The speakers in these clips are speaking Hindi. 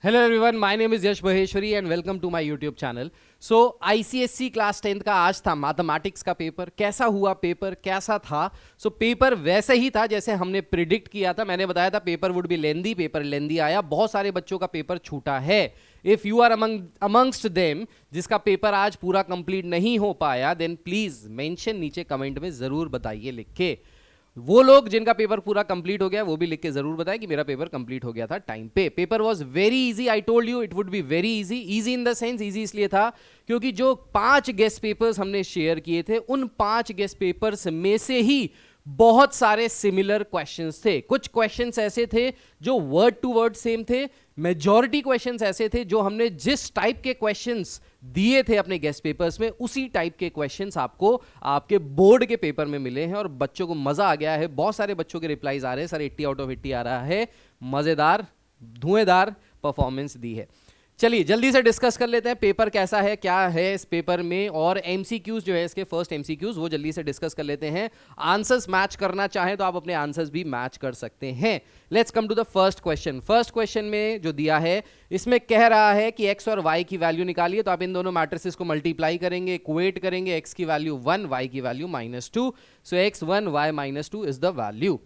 Hello everyone, my name is Yash Maheshwari and welcome to my YouTube channel. So ICSC class 10th का आज था मैथमेटिक्स का पेपर. कैसा हुआ पेपर, कैसा था? So पेपर वैसे ही था जैसे हमने प्रिडिक्ट किया था. मैंने बताया था paper would be lengthy, paper lengthy आया. बहुत सारे बच्चों का पेपर छूटा है. If you are amongst them जिसका पेपर आज पूरा कंप्लीट नहीं हो पाया, देन प्लीज मेंशन नीचे कमेंट में जरूर बताइए लिख के. वो लोग जिनका पेपर पूरा कंप्लीट हो गया वो भी लिख के जरूर बताएं कि मेरा पेपर कंप्लीट हो गया था टाइम पे. Paper was very easy. I told you it would be very easy. Easy in the sense easy इसलिए था क्योंकि जो 5 गेस्ट पेपर्स हमने शेयर किए थे उन 5 गेस्ट पेपर्स में से ही बहुत सारे सिमिलर क्वेश्चंस थे. कुछ क्वेश्चंस ऐसे थे जो वर्ड टू वर्ड सेम थे. मेजॉरिटी क्वेश्चंस ऐसे थे जो हमने जिस टाइप के क्वेश्चंस दिए थे अपने गेस्ट पेपर्स में उसी टाइप के क्वेश्चंस आपको आपके बोर्ड के पेपर में मिले हैं और बच्चों को मजा आ गया है. बहुत सारे बच्चों के रिप्लाईज आ रहे हैं, सर 80 आउट ऑफ 80 आ रहा है. मजेदार धुएंधार परफॉर्मेंस दी है. चलिए जल्दी से डिस्कस कर लेते हैं पेपर कैसा है, क्या है इस पेपर में, और एमसीक्यूज जो है इसके फर्स्ट एमसीक्यूज वो जल्दी से डिस्कस कर लेते हैं. आंसर्स मैच करना चाहें तो आप अपने आंसर्स भी मैच कर सकते हैं. Let's come to the first question. First question में जो दिया है इसमें कह रहा है कि x और y की वैल्यू निकालिए. तो आप इन दोनों मैट्रिसेस को मल्टीप्लाई करेंगे, इक्वेट करेंगे. x की वैल्यू 1, y की value -2. So x1 y -2 is the value.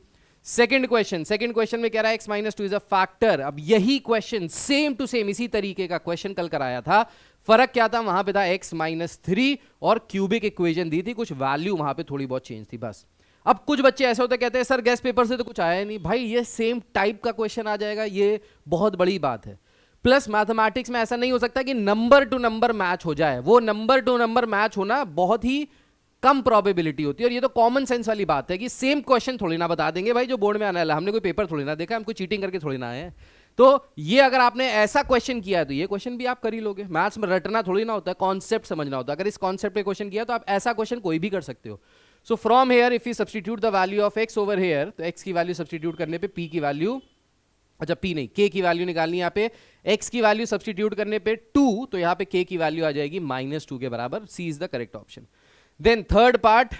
Second question में कह रहा है x -2 इज अ फैक्टर. अब यही क्वेश्चन सेम टू सेम इसी तरीके का क्वेश्चन कल कराया था. फर्क क्या था, वहां पे था x -3 और क्यूबिक इक्वेशन दी थी, कुछ वैल्यू वहां पे थोड़ी बहुत चेंज थी बस. अब कुछ बच्चे ऐसे होते कहते हैं सर गेस्ट पेपर से तो कुछ आया नहीं. भाई ये सेम टाइप का क्वेश्चन आ जाएगा, ये बहुत बड़ी बात है. प्लस मैथमेटिक्स में ऐसा नहीं हो सकता कि नंबर टू नंबर मैच हो जाए. वो नंबर टू नंबर मैच होना बहुत ही कम प्रोबेबिलिटी होती है. और ये तो कॉमन सेंस वाली बात है कि सेम क्वेश्चन थोड़ी ना बता देंगे भाई जो बोर्ड में आने वाला. हमने कोई पेपर थोड़ी ना देखा, हमको चीटिंग करके थोड़ी ना आए हैं. तो ये अगर आपने ऐसा क्वेश्चन किया है तो ये क्वेश्चन भी आप कर ही लोगे. मैथ्स में रटना थोड़ी ना होता है, कॉन्सेप्ट समझना होता है. अगर इस कॉन्सेप्ट पे क्वेश्चन किया तो आप ऐसा क्वेश्चन कोई भी कर सकते हो. So from here if you substitute the value of x over here, तो एक्स की वैल्यू सब्स्टिट्यूट करने पे p की वैल्यू, अच्छा p नहीं k की वैल्यू निकालनी है. यहाँ पे x की वैल्यू सब्स्टिट्यूट करने पे 2, तो यहाँ पे k की वैल्यू आ जाएगी -2 के बराबर. c is the correct option. Then third part,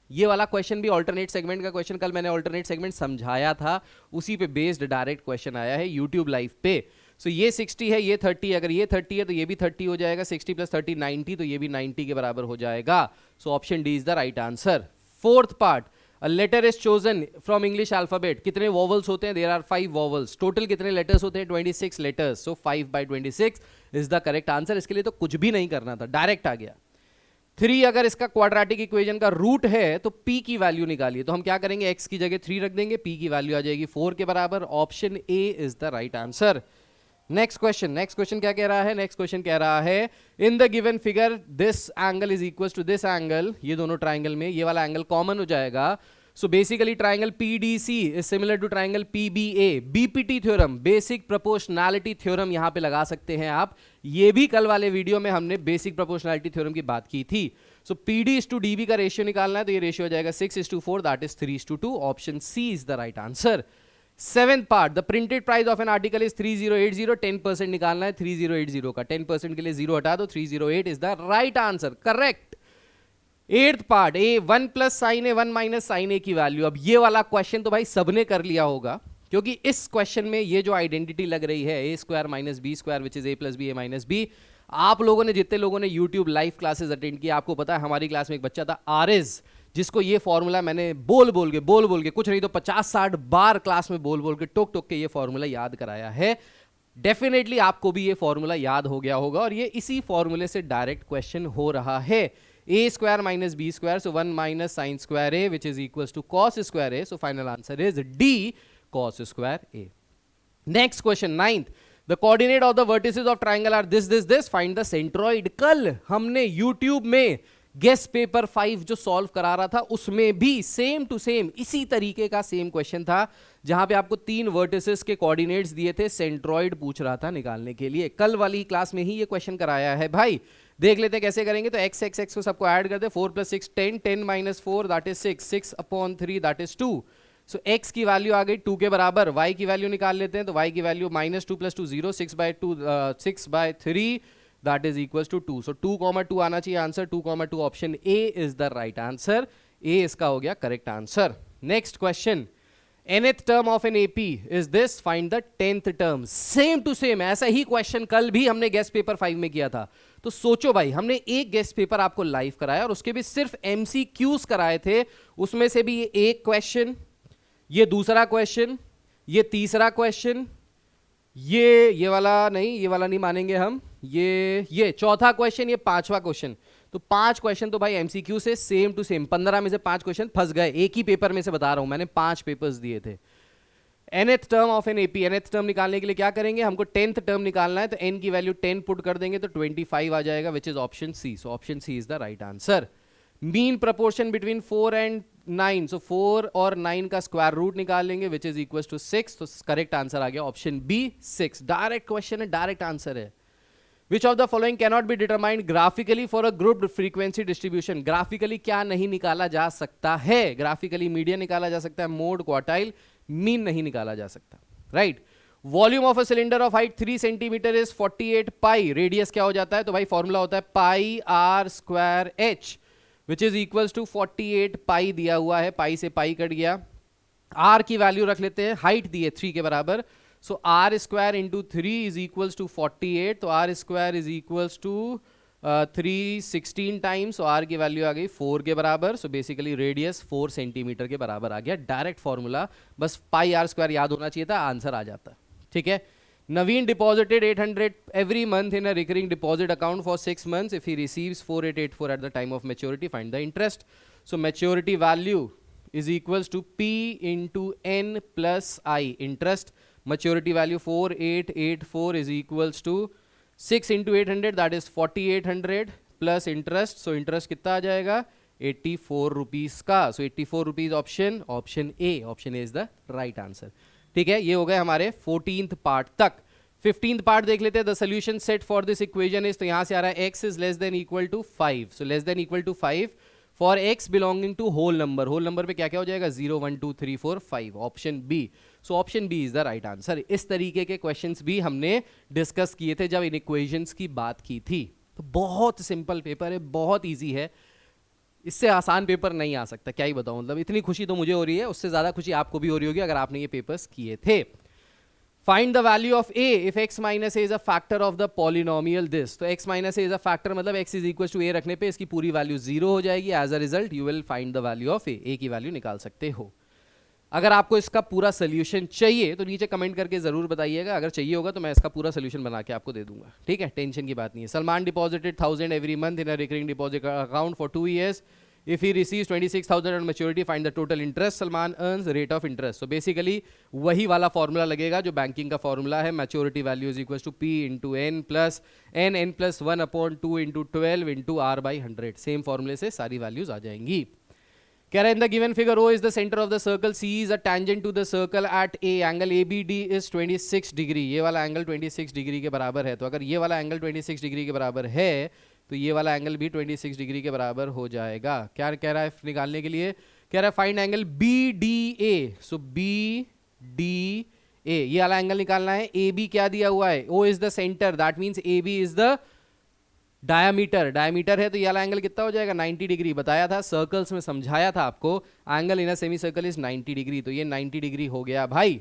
ये वाला क्वेश्चन भी अल्टरनेट सेगमेंट का क्वेश्चन, कल मैंने अल्टरनेट सेगमेंट समझाया था, उसी पे बेस्ड डायरेक्ट क्वेश्चन आया है यूट्यूब लाइव पे. सो ये 60 है, ये 30, अगर ये 30 है तो ये भी 30 हो जाएगा. 60 + 30 90, तो ये भी 90 के बराबर हो जाएगा. So option D is the right answer. Fourth part, a letter is chosen from English alphabet. कितने वॉवल्स होते हैं? There are 5 vowels. टोटल कितने लेटर्स होते हैं? 26 letters. So 5/26 is the correct answer. इसके लिए तो कुछ भी नहीं करना था, डायरेक्ट आ गया. 3 अगर इसका क्वाड्रेटिक इक्वेशन का रूट है तो p की वैल्यू निकालिए. तो हम क्या करेंगे, x की जगह 3 रख देंगे, p की वैल्यू आ जाएगी 4 के बराबर. Option A is the right answer. Next question क्या कह रहा है? नेक्स्ट क्वेश्चन कह रहा है in the given figure this angle is equal to this angle. ये दोनों ट्राइंगल में ये वाला एंगल कॉमन हो जाएगा. So basically triangle PDC is similar to triangle PBA. BPT theorem, basic proportionality theorem यहां पे लगा सकते हैं आप. ये भी कल वाले वीडियो में हमने बेसिक प्रोपोर्शनैलिटी थ्योरम की बात की थी. सो PD/DB का रेशियो निकालना है तो ये रेशियो हो जाएगा 6:4, that is 3:2. Option C is the right answer. Seventh part, the printed price of an article is 3080. 10% निकालना है 3080 का. 10% के लिए 0 हटा दो, 308 is the right answer. Correct. Eighth part, A 1 + sin a 1 - sin a की वैल्यू. अब ये वाला क्वेश्चन तो भाई सबने कर लिया होगा क्योंकि इस क्वेश्चन में ये जो आइडेंटिटी लग रही है a² - b² which is a + b a - b. आप लोगों ने, जितने लोगों ने YouTube लाइव क्लासेस अटेंड किया, आपको पता है हमारी क्लास में एक बच्चा था आरिज, जिसको ये फॉर्मूला मैंने बोल बोल के कुछ नहीं तो 50-60 बार क्लास में बोल के टोक के ये फॉर्मूला याद कराया है. डेफिनेटली आपको भी ये फॉर्मूला याद हो गया होगा और ये इसी फॉर्मूले से डायरेक्ट क्वेश्चन हो रहा है. a² - b², so 1 - sin² a which is equals to cos² a. So final answer is D, cos² a. Next question, 9th. The coordinate of the vertices of triangle are this. Find the centroid. कल हमने YouTube में गेस्ट पेपर 5 जो सॉल्व करा रहा था उसमें भी सेम टू सेम इसी तरीके का सेम क्वेश्चन था जहां पे आपको 3 वर्टिसेस के कोऑर्डिनेट्स दिए थे, सेंट्रॉइड पूछ रहा था निकालने के लिए. कल वाली क्लास में ही ये क्वेश्चन कराया है भाई. देख लेते हैं कैसे करेंगे. तो x को सबको ऐड कर दे. 4 + 6 10, 10 - 4 that is 6, 6/3 that is 2. So x की वैल्यू आ गई 2 के बराबर. y की वैल्यू निकाल लेते हैं. तो y की value -2 + 2 0, 6/3 that is equals to 2. So 2,2 आना चाहिए answer. 2,2 option A is the right answer. A इसका हो गया correct answer. Next question, nth term of an AP is this, find the 10th term. Same to same ऐसा ही क्वेश्चन कल भी हमने गेस्ट पेपर 5 में किया था। तो सोचो भाई, हमने एक गेस्ट पेपर आपको लाइव कराया और उसके भी सिर्फ MCQs कराए थे। उसमें से भी ये एक क्वेश्चन, ये दूसरा क्वेश्चन, ये तीसरा क्वेश्चन, ये वाला नहीं, ये वाला नहीं मानेंगे हम, ये चौथा क्वेश्चन, ये पांचवा क्वेश्चन। तो 5 क्वेश्चन तो भाई एमसीक्यू से सेम टू सेम, 15 में से 5 क्वेश्चन फंस गए। एक ही पेपर में से बता रहा हूं, मैंने 5 पेपर्स दिए थे। nth term of an AP, nth term निकालने के लिए क्या करेंगे, हमको 10th टर्म निकालना है। तो n की वैल्यू 10 पुट कर देंगे तो 25 आ जाएगा, which is option C. So option C is the right answer. Mean proportion between 4 and 9, so 4 और 9 का स्क्वायर रूट निकाल लेंगे, विच इज इक्वल टू 6। तो करेक्ट आंसर आ गया ऑप्शन बी 6। डायरेक्ट क्वेश्चन है, डायरेक्ट आंसर है। Which of the following cannot be determined graphically for a grouped frequency distribution? Graphically क्या नहीं निकाला जा सकता है? ग्राफिकली मीडियन निकाला जा सकता है, मोड, क्वार्टाइल, मीन नहीं निकाला जा सकता, right. Volume of a cylinder of height 3 centimetre is 48 pi. Radius क्या हो जाता है? तो भाई फॉर्मूला होता है pi r square h, which is equal to 48 pi दिया हुआ है, पाई से पाई कट गया। आर की वैल्यू रख लेते हैं, हाइट दी है 3 के बराबर, so r square into 3 is equals to 48। तो r square is equals to 316 times, are की वैल्यू आ गई 4 के बराबर। सो बेसिकली रेडियस 4 सेंटीमीटर के बराबर आ गया। डायरेक्ट फॉर्मूला, बस पाई आर स्क्वायर याद होना चाहिए था, आंसर आ जाता। ठीक है। नवीन deposited 800 every month in a recurring deposit account for 6 months. If he receives 4884 at the time of maturity, find the interest. So maturity value is equals to P into N plus I, interest. Maturity value 4884 is equals to 6 into 800, that is 4800 plus interest. So interest कितना आ जाएगा? 84 रुपीज का। So 84 rupees option A, option A is the right answer. ठीक है, ये हो गए हमारे 14th पार्ट तक। 15th पार्ट देख लेते हैं। The solution set for this equation is, तो यहां से आ रहा है x is less than equal to 5। So less than equal to 5 for x belonging to whole number. Whole number पे क्या क्या हो जाएगा? 0 1 2 3 4 5, option B. So option B is the right answer. इस तरीके के क्वेश्चंस भी हमने डिस्कस किए थे जब इन इक्वेशंस की बात की थी। तो बहुत सिंपल पेपर है, बहुत ईजी है, इससे आसान पेपर नहीं आ सकता। क्या ही बताऊं, मतलब इतनी खुशी तो मुझे हो रही है, उससे ज्यादा खुशी आपको भी हो रही होगी अगर आपने ये पेपर्स किए थे। Find the value of a if x minus a is a factor of the polynomial this. तो x minus a is a factor, मतलब x is equal to a रखने पे इसकी पूरी वैल्यू 0 हो जाएगी। As a result you will find the value of a की वैल्यू निकाल सकते हो। अगर आपको इसका पूरा सोल्यूशन चाहिए तो नीचे कमेंट करके जरूर बताइएगा। अगर चाहिए होगा तो मैं इसका पूरा सोल्यूशन बना के आपको दे दूंगा। ठीक है, टेंशन की बात नहीं है। Salman deposited 1000 every month in a recurring deposit account for 2 years. If he receives 26,000 on maturity, find the total interest Salman earns, rate of interest. So basically वही वाला फॉर्मूला लगेगा जो बैंकिंग का फॉर्मूला है। Maturity value is equal to P into N plus N plus 1 upon 2 into 12 into R by 100। Same फॉर्मूले से सारी वैल्यूज आ जाएंगी। कह रहा है in the given figure O is the centre of the circle, C is a tangent to the circle at A, angle ABD is 26 degree. ये वाला एंगल 26 डिग्री के बराबर है। तो अगर ये वाला एंगल 26 डिग्री के बराबर है तो ये वाला एंगल भी 26 डिग्री के बराबर हो जाएगा। क्या कह रहा है निकालने के लिए? कह रहा है फाइंड एंगल BDA। सो BDA ये वाला एंगल निकालना है। AB क्या दिया हुआ है? O is the centre, that means AB is the diameter. Diameter है तो ये वाला एंगल कितना हो जाएगा? 90 डिग्री। बताया था, सर्कल्स में समझाया था आपको, angle in a semi circle is 90 degree. तो ये 90 डिग्री हो गया भाई।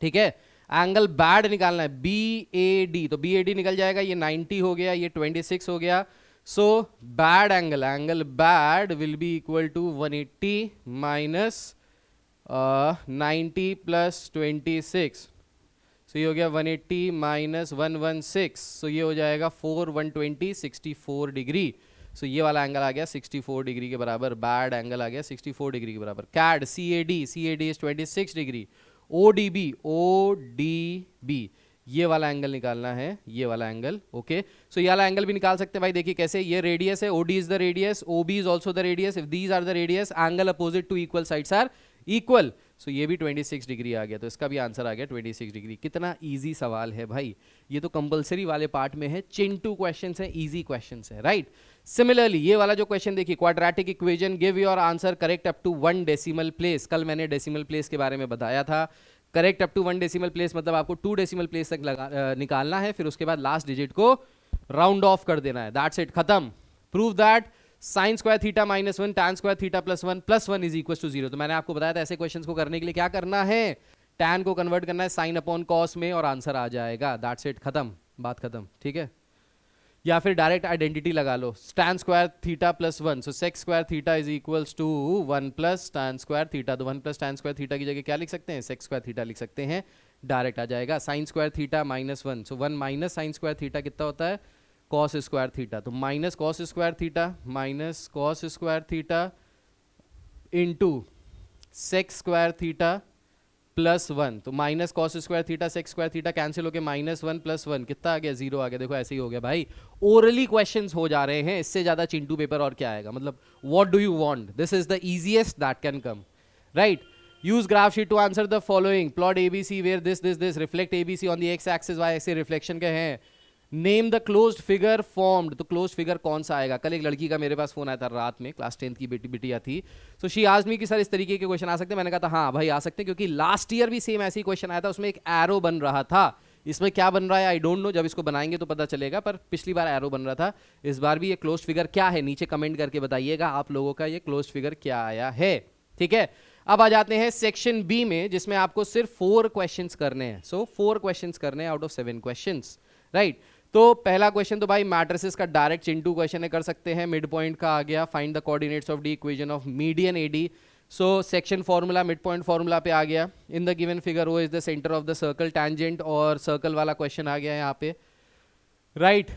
ठीक है, एंगल बैड निकालना है BAD, तो BAD निकल जाएगा, ये 90 हो गया, ये 26 हो गया। So bad angle bad will be equal to 180 minus 90 plus 26। So ये हो गया 180 माइनस 116। सो ये हो जाएगा 4 120 64 डिग्री। सो ये वाला एंगल आ गया 64 डिग्री के बराबर। बैड एंगल आ गया 64 डिग्री के बराबर। Cad CAD is 26 degree. ODB ये वाला एंगल निकालना है, ये वाला एंगल। ओके, सो ये वाला एंगल भी निकाल सकते हैं भाई। देखिए कैसे, ये रेडियस है, OD is the radius, OB is also the radius. If these are the radius, angle opposite to equal sides are equal. So ये भी 26 डिग्री आ गया, तो इसका भी आंसर आ गया 26 डिग्री। कितना इजी सवाल है भाई, ये तो कंपलसरी वाले पार्ट में है। चिंटू क्वेश्चंस है, इजी क्वेश्चंस है, राइट। सिमिलरली ये वाला जो क्वेश्चन देखिए, quadratic equation, give your answer correct up to 1 decimal place. कल मैंने डेसिमल प्लेस के बारे में बताया था। Correct up to 1 decimal place मतलब आपको 2 डेसिमल प्लेस तक निकालना है, फिर उसके बाद लास्ट डिजिट को राउंड ऑफ कर देना है। दैट्स इट, खत्म। Prove that sine square theta minus one tan square theta plus one is equal to zero. तो मैंने आपको बताया था ऐसे क्वेश्चंस को करने के लिए क्या करना है, टैन को कन्वर्ट करना है साइन अपॉन कॉस में और आंसर आ जाएगा, दैट्स इट, खत्म, बात खत्म, ठीक है। या फिर डायरेक्ट आइडेंटिटी लगा लो, tan square theta plus one, so sec square theta is equals to one plus tan square theta, तो one plus tan square theta की जगह क्या लिख सकते हैं, सेक स्क्वायर थीटा लिख सकते हैं, डायरेक्ट आ जाएगा। Sine square theta minus one, so one minus sine square theta कितना होता है, कॉस स्क्वायर थीटा, तो minus cos square theta into sec square theta plus one, तो minus cos square theta sec square theta cancel होकर माइनस वन प्लस वन कितना आ गया, जीरो आ गया। देखो ऐसे ही हो गया भाई, ओरली क्वेश्चंस हो जा रहे हैं, इससे ज्यादा चिंटू पेपर और क्या आएगा, मतलब what do you want, this is the easiest that can come, right. Use graph sheet to answer the following, plot ABC where this reflect ABC on the X axis, Y axis reflection के हैं, name the closed figure formed, तो क्लोज्ड फिगर कौन सा आएगा। कल एक लड़की का मेरे पास फोन आया था रात में, क्लास 10th की बिटिया थी, सो शी आस्क्ड मी कि सर इस तरीके के क्वेश्चन आ सकते हैं, मैंने कहा था हाँ भाई आ सकते हैं, क्योंकि लास्ट ईयर भी सेम ऐसे ही क्वेश्चन आया था, उसमें एक एरो बन रहा था, इसमें क्या बन रहा है आई डोंट नो, जब इसको बनाएंगे तो पता चलेगा, पर पिछली बार एरो बन रहा था, इस बार भी ये क्लोज्ड फिगर क्या है, नीचे कमेंट करके बताइएगा आप लोगों का ये क्लोज्ड फिगर क्या आया है, ठीक है। अब आ जाते हैं सेक्शन बी में, जिसमें आपको सिर्फ 4 क्वेश्चंस करने हैं, सो 4 क्वेश्चंस करने हैं आउट ऑफ 7 क्वेश्चंस, राइट। तो पहला क्वेश्चन तो भाई मैट्रिसेस का डायरेक्ट चिंटू क्वेश्चन है, कर सकते हैं, मिड पॉइंट का आ गया, find the coordinates of D equation of median AD, so section formula mid point formula पे आ गया, in the given figure O is the centre of the circle, tangent और सर्कल वाला क्वेश्चन आ गया यहाँ पे, राइट,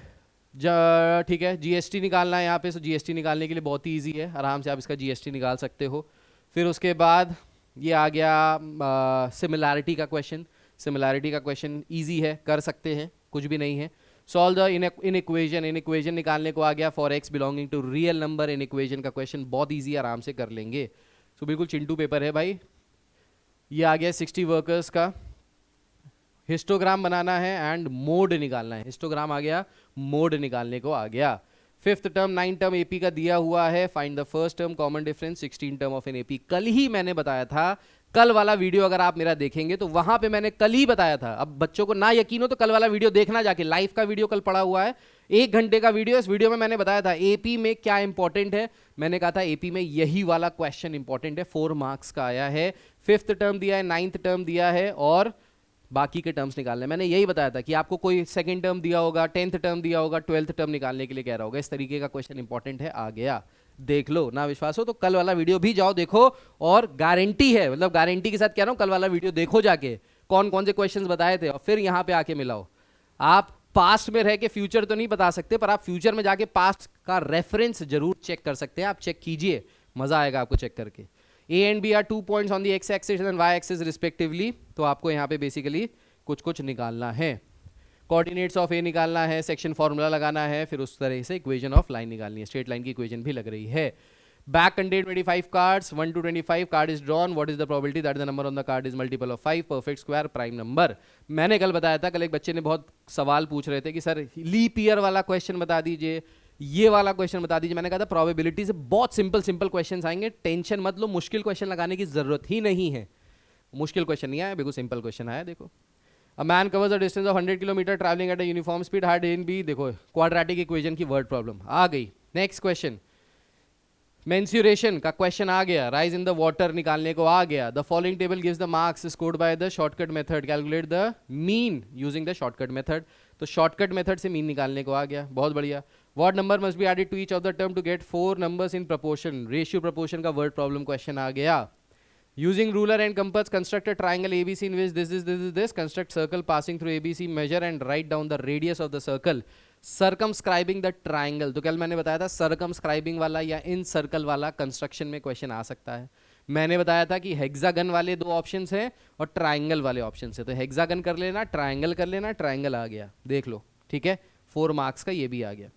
ठीक है। जीएसटी निकालना है यहाँ पे, सो जीएसटी निकालने के लिए बहुत ही ईजी है, आराम से आप इसका जीएसटी निकाल सकते हो। फिर उसके बाद ये आ गया सिमिलैरिटी का क्वेश्चन, सिमिलैरिटी का क्वेश्चन ईजी है, कर सकते हैं, कुछ भी नहीं है। सॉल्व द इन इक्वेशन निकालने को आ गया, for X belonging to real number, inequation का क्वेश्चन बहुत ईजी, आराम से कर लेंगे, सो बिल्कुल चिंटू पेपर है भाई। ये आ गया 60 वर्कर्स का, हिस्टोग्राम बनाना है एंड मोड निकालना है, हिस्टोग्राम आ गया, मोड निकालने को आ गया। 5th टर्म 9 टर्म एपी का दिया हुआ है, find the first term common difference 16 term of an AP, कल ही मैंने बताया था, कल वाला वीडियो अगर आप मेरा देखेंगे तो वहां पे मैंने कल ही बताया था, अब बच्चों को ना यकीन हो तो कल वाला वीडियो देखना जाके, लाइव का वीडियो कल पड़ा हुआ है, 1 घंटे का वीडियो, इस वीडियो में मैंने बताया था एपी में क्या इंपॉर्टेंट है, मैंने कहा था एपी में यही वाला क्वेश्चन इंपॉर्टेंट है, 4 मार्क्स का आया है, 5th टर्म दिया है, 9th टर्म दिया है और बाकी के टर्म्स निकालने, मैंने यही बताया था कि आपको कोई 2nd टर्म दिया होगा, 10th टर्म दिया होगा, 12th टर्म निकालने के लिए कह रहा होगा, इस तरीके का क्वेश्चन इंपॉर्टेंट है, आ गया, देख लो, ना विश्वास हो तो कल वाला वीडियो भी जाओ देखो, और गारंटी है, मतलब गारंटी के साथ कह रहा हूं, कल वाला वीडियो देखो जाके, कौन कौन से क्वेश्चंस बताए थे, और फिर यहां पे आके मिलाओ। आप पास्ट में रह के फ्यूचर तो नहीं बता सकते, पर आप फ्यूचर में जाके पास्ट का रेफरेंस जरूर चेक कर सकते हैं, आप चेक कीजिए, मजा आएगा आपको चेक करके। A and B are 2 points on the X axis and Y axis respectively, तो आपको यहाँ पे बेसिकली कुछ कुछ निकालना है, कोऑर्डिनेट्स ऑफ ए निकालना है, सेक्शन फॉर्मूला लगाना है, फिर उस तरह से इक्वेशन ऑफ लाइन निकालनी है, स्ट्रेट लाइन की इक्वेशन भी लग रही है। Back contain 25 cards, 1 to 25 card is drawn, what is the probability that the number on the card is multiple of 5, perfect square prime number. मैंने कल बताया था, कल एक बच्चे ने बहुत सवाल पूछ रहे थे कि सर लीप ईयर वाला क्वेश्चन बता दीजिए, ये वाला क्वेश्चन बता दीजिए, मैंने कहा था प्रोबेबिलिटी से बहुत सिंपल क्वेश्चन आएंगे, टेंशन मत लो, मुश्किल क्वेश्चन लगाने की जरूरत ही नहीं है, मुश्किल क्वेश्चन नहीं आया, बिल्कुल सिंपल क्वेश्चन आया। देखो, A man covers a distance of 100 kilometre traveling at a uniform speed, had A and B, देखो क्वाड्रेटिक इक्वेशन की वर्ड प्रॉब्लम आ गई। नेक्स्ट क्वेश्चन, मेंसुरेशन का क्वेश्चन आ गया, राइज इन द वाटर निकालने को आ गया, the following table gives the marks scored by the shortcut method, calculate the mean using the shortcut method, तो शॉर्टकट मेथड से मीन निकालने को आ गया, बहुत बढ़िया। What number must be added to each of the term to get 4 numbers in proportion, ratio proportion का वर्ड प्रॉब्लम क्वेश्चन आ गया। Using ruler and compass, construct a triangle ABC in which this. Construct circle passing through ABC. Measure and write down the radius of the circle. Circumscribing the triangle. तो कल मैंने बताया था circumscribing वाला या in circle वाला कंस्ट्रक्शन में क्वेश्चन आ सकता है। मैंने बताया था कि हेक्सागन वाले 2 ऑप्शंस हैं और ट्राइंगल वाले ऑप्शंस हैं, तो हेक्सागन कर लेना, ट्राइंगल कर लेना, ट्राइंगल आ गया, देख लो, ठीक है, 4 मार्क्स का ये भी आ गया।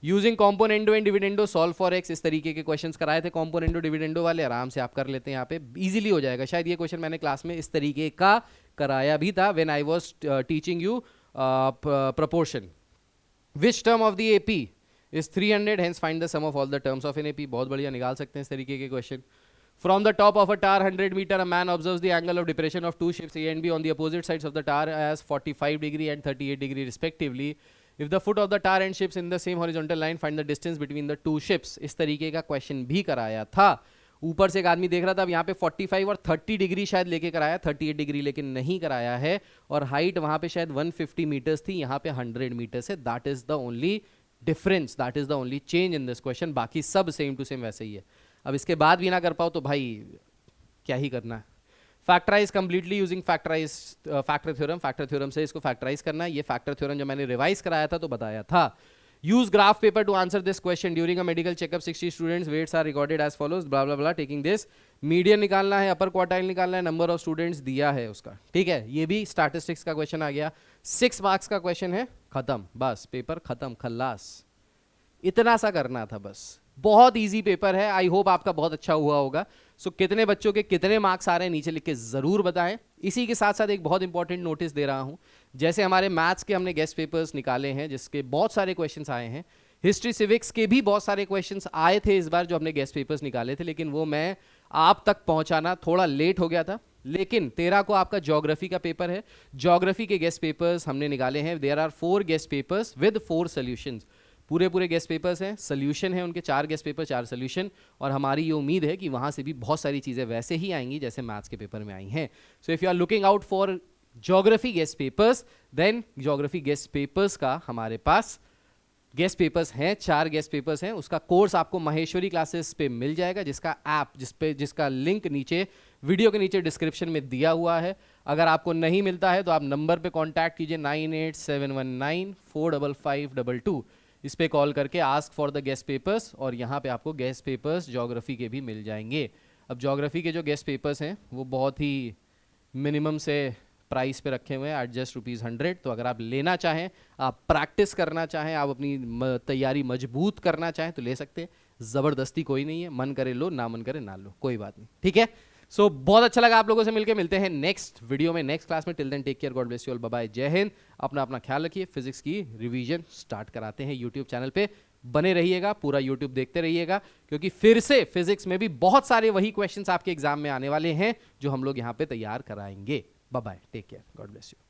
Using componendo and dividendo solve for x, इस तरीके के क्वेश्चंस कराए थे, कॉम्पोनेंडो डिविडेंडो वाले आराम से आप कर लेते हैं, यहाँ पे इजीली हो जाएगा। शायद ये क्वेश्चन मैंने क्लास में इस तरीके का कराया भी था, when I was teaching you proportion. Which term of the AP is 300, hence find the sum of all the terms of an AP, बहुत बढ़िया, निकाल सकते हैं इस तरीके के क्वेश्चन। From the top of a tower 100 meter, a man observes the angle of depression of 2 ships A and B on the opposite sides of the tower as 45 degree and 38 degree respectively. If the foot of the tar and ships in the same horizontal line find the distance between the two ships, इस तरीके का क्वेश्चन भी कराया था। ऊपर से एक आदमी देख रहा था, अब यहाँ पे 45 और 30 डिग्री शायद लेके कराया, 38 डिग्री लेकिन नहीं कराया है, और हाइट वहां पे शायद 150 मीटर्स थी, यहाँ पे 100 मीटर्स है। That is the only difference, that is the only change in this question, बाकी सब सेम टू सेम वैसे ही है। अब इसके बाद भी ना कर पाओ तो भाई क्या ही करना है। Factorise completely using factor theorem से इसको फैक्टराइज करना है। ये फैक्टर थ्योरम जब मैंने रिवाइज कराया था तो बताया था। Use graph paper to answer this question during a medical checkup 60 students weights are recorded as follows blah blah blah taking this. Median निकालना है, अपर क्वार्टाइल निकालना है, नंबर ऑफ स्टूडेंट्स दिया है उसका, ठीक है। ये भी स्टैटिस्टिक्स का क्वेश्चन आ गया, 6 मार्क्स का क्वेश्चन है, खत्म, बस पेपर खत्म, खल्लास। इतना सा करना था बस, बहुत इजी पेपर है। आई होप आपका बहुत अच्छा हुआ होगा। सो कितने बच्चों के कितने मार्क्स आ रहे हैं नीचे लिख के जरूर बताएं। इसी के साथ साथ एक बहुत इंपॉर्टेंट नोटिस दे रहा हूं, जैसे हमारे मैथ्स के हमने गेस्ट पेपर्स निकाले हैं जिसके बहुत सारे क्वेश्चंस आए हैं, हिस्ट्री सिविक्स के भी बहुत सारे क्वेश्चंस आए थे इस बार जो हमने गेस्ट पेपर्स निकाले थे, लेकिन वो मैं आप तक पहुंचाना थोड़ा लेट हो गया था। लेकिन 13 को आपका ज्योग्राफी का पेपर है, ज्योग्राफी के गेस्ट पेपर्स हमने निकाले हैं। There are 4 guess papers with 4 solutions, पूरे गेस्ट पेपर्स हैं, सोल्यूशन है उनके, 4 गेस्ट पेपर 4 सोल्यूशन, और हमारी ये उम्मीद है कि वहाँ से भी बहुत सारी चीज़ें वैसे ही आएंगी जैसे मैथ्स के पेपर में आई हैं। So if you are looking out for geography guess papers, then geography guess papers का हमारे पास गेस्ट पेपर्स हैं, 4 गेस्ट पेपर्स हैं। उसका कोर्स आपको माहेश्वरी क्लासेस पे मिल जाएगा, जिसका ऐप जिसका लिंक नीचे वीडियो के नीचे डिस्क्रिप्शन में दिया हुआ है। अगर आपको नहीं मिलता है तो आप नंबर पे कांटेक्ट कीजिए 9871945522, इस पे कॉल करके ask for the guest papers, और यहाँ पे आपको गेस्ट पेपर्स ज्योग्राफी के भी मिल जाएंगे। अब ज्योग्राफी के जो गेस्ट पेपर्स हैं वो बहुत ही मिनिमम से प्राइस पे रखे हुए हैं एट जस्ट ₹100। तो अगर आप लेना चाहें, आप प्रैक्टिस करना चाहें, आप अपनी तैयारी मजबूत करना चाहें तो ले सकते हैं। ज़बरदस्ती कोई नहीं है, मन करे लो, ना मन करे ना लो, कोई बात नहीं, ठीक है। सो बहुत अच्छा लगा आप लोगों से मिलकर, मिलते हैं नेक्स्ट वीडियो में, नेक्स्ट क्लास में। Till then take care, God bless you all, bye bye, जय हिंद। अपना ख्याल रखिए। फिजिक्स की रिवीजन स्टार्ट कराते हैं यूट्यूब चैनल पे, बने रहिएगा, पूरा यूट्यूब देखते रहिएगा, क्योंकि फिर से फिजिक्स में भी बहुत सारे वही क्वेश्चंस आपके एग्जाम में आने वाले हैं जो हम लोग यहाँ पे तैयार कराएंगे। Bye bye, take care, God bless you.